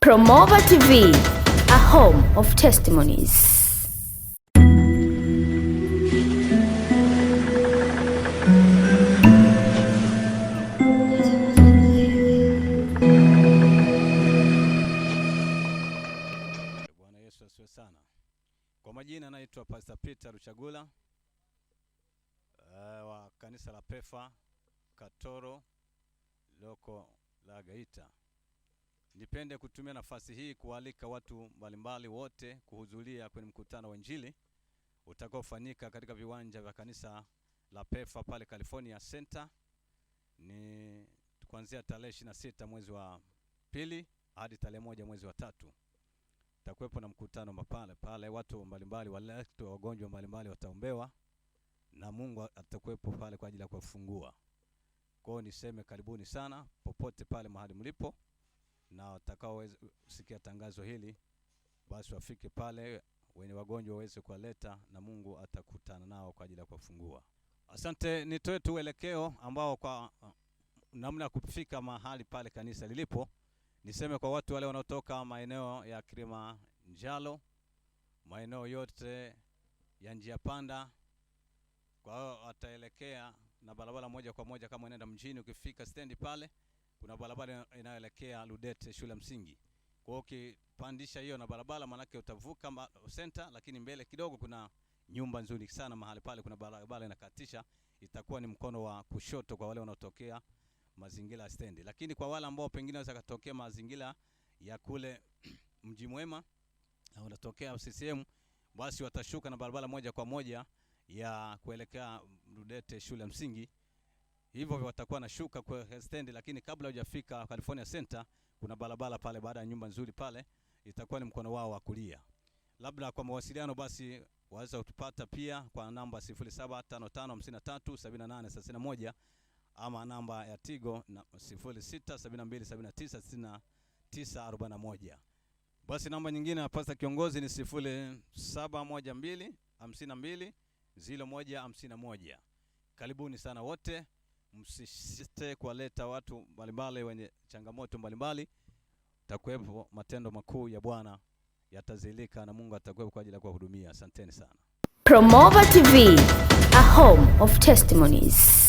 Promova TV, a home of testimonies. Bwana Yesu asifiwe sana. Kwa majina naitwa Pastor Peter Ruchagula wa kanisa la Pefa Katoro loko la Geita. Nipende kutumia nafasi hii kualika watu mbalimbali wote kuhudhuria kwenye mkutano wa Injili utakaofanyika katika viwanja vya kanisa la Pefa pale California Center. Ni kuanzia tarehe 26 mwezi wa pili hadi tarehe 1 mwezi wa 3. Takuwepo na mkutano pale watu mbalimbali waletwa, wagonjwa mbalimbali wataombewa na Mungu atakuwepo pale kwa ajili ya kufungua. Kwa hiyo niseme karibuni sana popote pale mahali mlipo, na watakao sikia tangazo hili basi wafike pale, wenye wagonjwa waweze kuwaleta na Mungu atakutana nao kwa ajili ya kufungua. Asante. Nitoe tu uelekeo ambao kwa namna ya kufika mahali pale kanisa lilipo. Niseme kwa watu wale wanaotoka maeneo ya Kilimanjaro, maeneo yote ya njia panda, kwa hiyo ataelekea na barabara moja kwa moja. Kama unaenda mjini, ukifika stendi pale kuna barabara inayoelekea Ludete shule msingi. Kwa hiyo ukipandisha hiyo na barabara, manake utavuka center, lakini mbele kidogo kuna nyumba nzuri sana mahali pale, kuna barabara inakatisha, itakuwa ni mkono wa kushoto kwa wale wanaotokea mazingira ya stendi. Lakini kwa wale ambao pengine wanaweza kutokea mazingira ya kule Mji Mwema na wanatokea CCM, basi watashuka na barabara moja kwa moja ya kuelekea Ludete shule msingi. Hivyo watakuwa na shuka kwa stendi, lakini kabla hujafika California Center kuna barabara pale, baada ya nyumba nzuri pale, itakuwa ni mkono wao wa kulia. Labda kwa mawasiliano basi waweza kutupata pia kwa namba 0755537831 ama namba ya Tigo na 0672796941. Basi namba nyingine ya Pastor Kiongozi ni 0712520151. Karibuni sana wote, msisite kuwaleta watu mbalimbali wenye changamoto mbalimbali. Takuwepo matendo makuu ya Bwana yatazilika na Mungu atakuwepo kwa ajili ya kuwahudumia. Asanteni sana. Promova TV, a home of testimonies.